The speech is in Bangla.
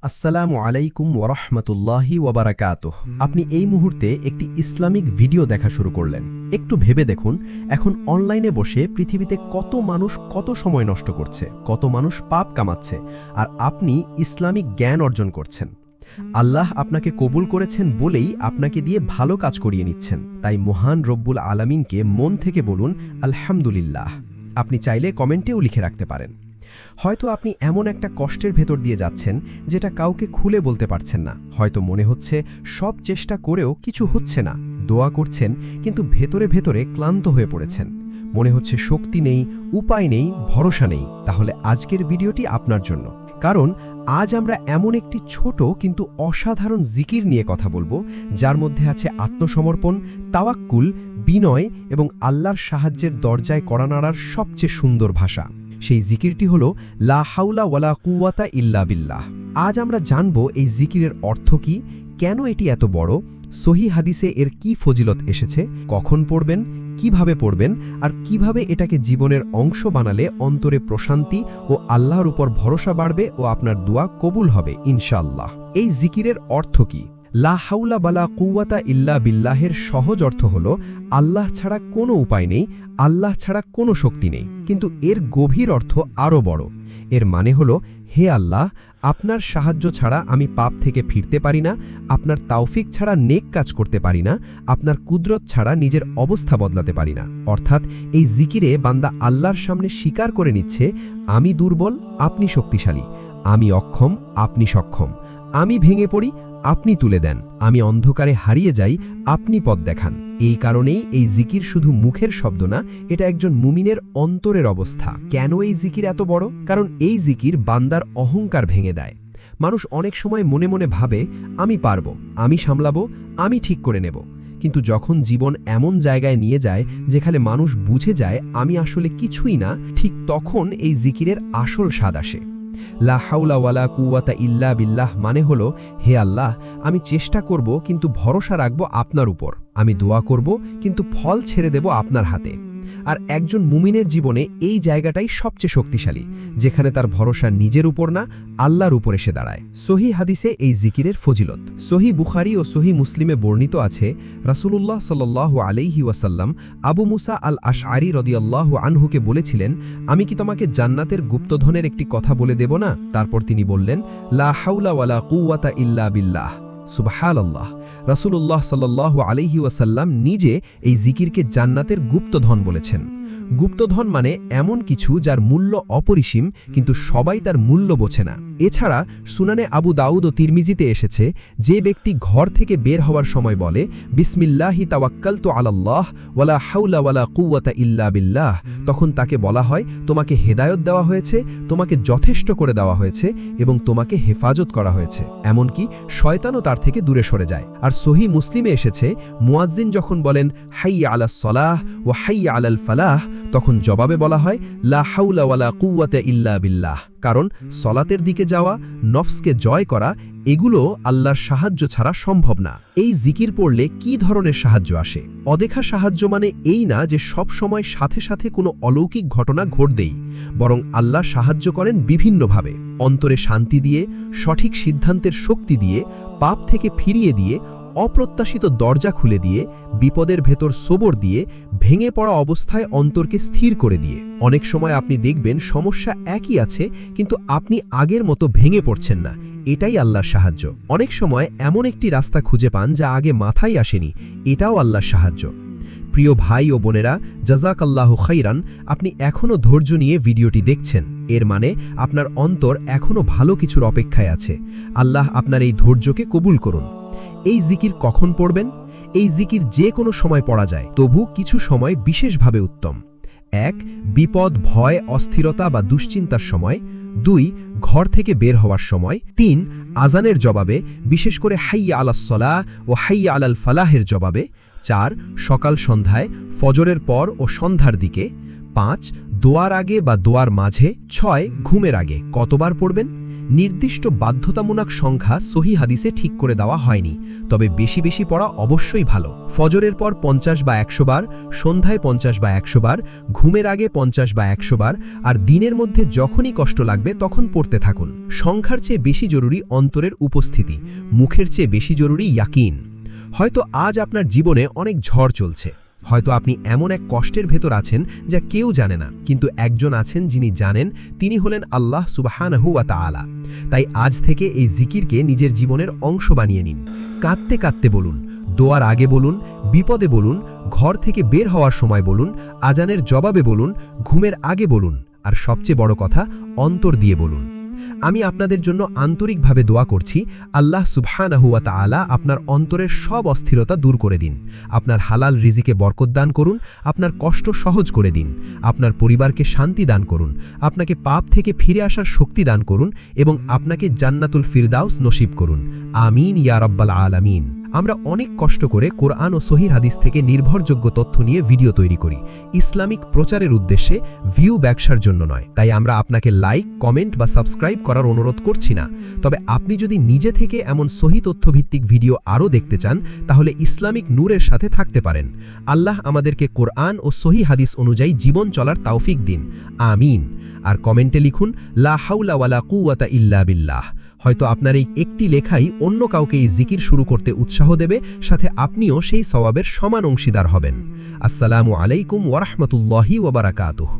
আসসালামু আলাইকুম ওয়ারাহমাতুল্লাহি ওয়াবারাকাতুহ। আপনি এই মুহূর্তে একটি ইসলামিক ভিডিও দেখা শুরু করলেন। একটু ভেবে দেখুন, এখন অনলাইনে বসে পৃথিবীতে কত মানুষ কত সময় নষ্ট করছে, কত মানুষ পাপ কামাচ্ছে, আর আপনি ইসলামিক জ্ঞান অর্জন করছেন। আল্লাহ আপনাকে কবুল করেছেন বলেই আপনাকে দিয়ে ভালো কাজ করিয়ে নিচ্ছেন। তাই মহান রব্বুল আলামিনকে মন থেকে বলুন আলহামদুলিল্লাহ। আপনি চাইলে কমেন্টেও লিখে রাখতে পারেন। হয়তো আপনি এমন একটা কষ্টের ভেতর দিয়ে যাচ্ছেন যেটা কাউকে খুলে বলতে পারছেন না। হয়তো মনে হচ্ছে সব চেষ্টা করেও কিছু হচ্ছে না। দোয়া করছেন কিন্তু ভেতরে ভেতরে ক্লান্ত হয়ে পড়েছেন। মনে হচ্ছে শক্তি নেই, উপায় নেই, ভরসা নেই। তাহলে আজকের ভিডিওটি আপনার জন্য। কারণ আজ আমরা এমন একটি ছোট কিন্তু অসাধারণ জিকির নিয়ে কথা বলবো, যার মধ্যে আছে আত্মসমর্পণ, তাওয়াক্কুল, বিনয় এবং আল্লাহর সাহায্যের দরজায় কড়া নাড়ার সবচেয়ে সুন্দর ভাষা। সেই জিকিরটি হল লা হাওলা ওয়ালা কুওয়াতা ইল্লা বিল্লাহ। আজ আমরা জানব এই জিকিরের অর্থ কি, কেন এটি এত বড়, সহিহ হাদিসে এর কি ফজিলত এসেছে, কখন পড়বেন, কিভাবে পড়বেন, আর কিভাবে এটাকে জীবনের অংশ বানালে অন্তরে প্রশান্তি ও আল্লাহর উপর ভরসা বাড়বে ও আপনার দোয়া কবুল হবে ইনশাআল্লাহ। এই জিকিরের অর্থ কি? লা হাওলা ওয়ালা কুওয়াতা ইল্লা বিল্লাহের সহজ অর্থ হল আল্লাহ ছাড়া কোনো উপায় নেই, আল্লাহ ছাড়া কোনো শক্তি নেই। কিন্তু এর গভীর অর্থ আরও বড়। এর মানে হল, হে আল্লাহ, আপনার সাহায্য ছাড়া আমি পাপ থেকে ফিরতে পারি না, আপনার তাওফিক ছাড়া নেক কাজ করতে পারি না, আপনার কুদরত ছাড়া নিজের অবস্থা বদলাতে পারি না। অর্থাৎ এই জিকিরে বান্দা আল্লাহর সামনে স্বীকার করে নিচ্ছে, আমি দুর্বল, আপনি শক্তিশালী, আমি অক্ষম, আপনি সক্ষম, আমি ভেঙে পড়ি, আপনি তুলে দেন, আমি অন্ধকারে হারিয়ে যাই, আপনি পথ দেখান। এই কারণেই এই জিকির শুধু মুখের শব্দ না, এটা একজন মুমিনের অন্তরের অবস্থা। কেন এই জিকির এত বড়? কারণ এই জিকির বান্দার অহংকার ভেঙে দেয়। মানুষ অনেক সময় মনে মনে ভাবে, আমি পারবো, আমি সামলাবো, আমি ঠিক করে নেব। কিন্তু যখন জীবন এমন জায়গায় নিয়ে যায় যেখানে মানুষ বুঝে যায় আমি আসলে কিছুই না, ঠিক তখন এই জিকিরের আসল স্বাদ আসে। লা হাওলা ওয়ালা কুওয়াতা ইল্লা বিল্লাহ মানে হলো, হে আল্লাহ, আমি চেষ্টা করব কিন্তু ভরসা রাখব আপনার উপর, আমি দোয়া করব কিন্তু ফল ছেড়ে দেব আপনার হাতে। আর একজন মুমিনের জীবনে এই জায়গাটাই সবচেয়ে শক্তিশালী, যেখানে তার ভরসা নিজের উপর না, আল্লাহর উপর এসে দাঁড়ায়। সহিহ হাদিসে এই জিকিরের ফজিলত। সহিহ বুখারী ও সহিহ মুসলিমে বর্ণিত আছে, রাসূলুল্লাহ সাল্লাল্লাহু আলাইহি ওয়াসাল্লাম আবু মুসা আল আশআরী রাদিয়াল্লাহু আনহুকে বলেছিলেন, আমি কি তোমাকে জান্নাতের গুপ্তধনের একটি কথা বলে দেব না? তারপর তিনি বললেন, লা হাওলা ওয়ালা কুওয়াতা ইল্লা বিল্লাহ। সুবহানাল্লাহ। রাসূলুল্লাহ সাল্লাল্লাহু আলাইহি ওয়াসাল্লাম নিজে এই জিকিরকে জান্নাতের গুপ্তধন বলেছেন। গুপ্তধন মানে এমন কিছু যার মূল্য অপরিসীম, কিন্তু সবাই তার মূল্য বোঝে না। এছাড়া সুনানে আবু দাউদ ও তিরমিজিতে এসেছে, যে ব্যক্তি ঘর থেকে বের হওয়ার সময় বলে, বিসমিল্লাহি তাওয়াক্কালতু আলাল্লাহ ওয়ালা হাওলা ওয়ালা কুওয়াতা ইল্লা বিল্লাহ, তখন তাকে বলা হয়, তোমাকে হেদায়েত দেওয়া হয়েছে, তোমাকে যথেষ্ট করে দেওয়া হয়েছে এবং তোমাকে হেফাজত করা হয়েছে। এমনকি শয়তানও তার থেকে দূরে সরে যায়। আর সহিহ মুসলিমে এসেছে, মুয়াজ্জিন যখন বলেন হাইয়া আলাস সালাহ ওয়া হাইয়া আলাল ফালাহ, তখন জবাবে বলা হয়, লা হাওলা ওয়ালা কুওয়াতা ইল্লা বিল্লাহ। কারণ সলাতের দিকে যাওয়া, নফসকে জয় করা, এগুলো আল্লাহর সাহায্য ছাড়া সম্ভব না। এই জিকির পড়লে কি ধরনের সাহায্য আসে? অদেখা সাহায্য মানে এই না যে সব সময় সাথে সাথে কোনো অলৌকিক ঘটনা ঘটবেই, বরং আল্লাহ সাহায্য করেন বিভিন্নভাবে। অন্তরে শান্তি দিয়ে, সঠিক সিদ্ধান্তের শক্তি দিয়ে, পাপ থেকে ফিরিয়ে দিয়ে, অপ্রত্যাশিত দরজা খুলে দিয়ে, বিপদের ভেতর সবর দিয়ে, ভেঙে পড়া অবস্থায় অন্তরকে স্থির করে দিয়ে। অনেক সময় আপনি দেখবেন সমস্যা একই আছে, কিন্তু আপনি আগের মতো ভেঙে পড়ছেন না। এটাই আল্লাহর সাহায্য। অনেক সময় এমন একটি রাস্তা খুঁজে পান যা আগে মাথায় আসেনি, এটাও আল্লাহর সাহায্য। প্রিয় ভাই ও বোনেরা, জাযাকাল্লাহু খাইরান। আপনি এখনও ধৈর্য নিয়ে ভিডিওটি দেখছেন, এর মানে আপনার অন্তর এখনও ভালো কিছুর অপেক্ষায় আছে। আল্লাহ আপনার এই ধৈর্যকে কবুল করুন। এই জিকির কখন পড়বেন? এই জিকির যে কোনো সময় পড়া যায়, তবু কিছু সময় বিশেষভাবে উত্তম। ১. বিপদ, ভয়, অস্থিরতা বা দুশ্চিন্তার সময়। ২. ঘর থেকে বের হওয়ার সময়। ৩. আজানের জবাবে, বিশেষ করে হাইয়া আলাস সালাহ ও হাইয়া আলাল ফালাহের জবাবে। ৪. সকাল সন্ধ্যায়, ফজরের পর ও সন্ধ্যার দিকে। ৫. দোয়ার আগে বা দোয়ার মাঝে। ৬. ঘুমের আগে। কতবার পড়বেন? নির্দিষ্ট বাধ্যতামূলক সংখ্যা সহি হাদিসে ঠিক করে দেওয়া হয়নি, তবে বেশি বেশি পড়া অবশ্যই ভালো। ফজরের পর 50 বা 100 বার, সন্ধ্যায় 50 বা 100 বার, ঘুমের আগে 50 বা 100 বার, আর দিনের মধ্যে যখনই কষ্ট লাগবে তখন পড়তে থাকুন। সংখ্যার চেয়ে বেশি জরুরি অন্তরের উপস্থিতি, মুখের চেয়ে বেশি জরুরি ইয়াকিন। হয়তো আজ আপনার জীবনে অনেক ঝড় চলছে, হয়তো আপনি এমন এক কষ্টের ভেতর আছেন যা কেউ জানে না, কিন্তু একজন আছেন যিনি জানেন, তিনি হলেন আল্লাহ সুবহানাহু ওয়া তাআলা। তাই আজ থেকে এই জিকিরকে নিজের জীবনের অংশ বানিয়ে নিন। কাঁদতে কাঁদতে বলুন, দোয়ার আগে বলুন, বিপদে বলুন, ঘর থেকে বের হওয়ার সময় বলুন, আজানের জবাবে বলুন, ঘুমের আগে বলুন, আর সবচেয়ে বড় কথা, অন্তর দিয়ে বলুন। আমি আপনাদের জন্য আন্তরিকভাবে দোয়া করছি, আল্লাহ সুবহানাহু ওয়া তাআলা আপনার অন্তরের সব অস্থিরতা দূর করে দিন, আপনার হালাল রিজিকে বরকত দান করুন, আপনার কষ্ট সহজ করে দিন, আপনার পরিবারকে শান্তি দান করুন, আপনাকে পাপ থেকে ফিরে আসার শক্তি দান করুন এবং আপনাকে জান্নাতুল ফিরদাউস নসিব করুন। আমিন ইয়া রাব্বাল আলামিন। আমরা অনেক কষ্ট করে কোরআন ও সহিহ হাদিস থেকে নির্ভরযোগ্য তথ্য নিয়ে ভিডিও তৈরি করি, ইসলামিক প্রচারের উদ্দেশ্যে, ভিউ ব্যবসার জন্য নয়। তাই আমরা আপনাকে লাইক, কমেন্ট বা সাবস্ক্রাইব করার অনুরোধ করছি না। তবে আপনি যদি নিজে থেকে এমন সহি তথ্যভিত্তিক ভিডিও আরও দেখতে চান, তাহলে ইসলামিক নূরের সাথে থাকতে পারেন। আল্লাহ আমাদেরকে কোরআন ও সহিহ হাদিস অনুযায়ী জীবন চলার তৌফিক দিন। আমিন। আর কমেন্টে লিখুন, লা হাওলা ওয়ালা কুওয়াতা ইল্লা বিল্লাহ। হয়তো আপনার এই একটি লেখাই অন্য কাউকে এই জিকির শুরু করতে উৎসাহ দেবে, সাথে আপনিও সেই সওয়াবের সমান অংশীদার হবেন। আসসালামু আলাইকুম ওয়া রাহমাতুল্লাহি ওয়া বারাকাতুহু।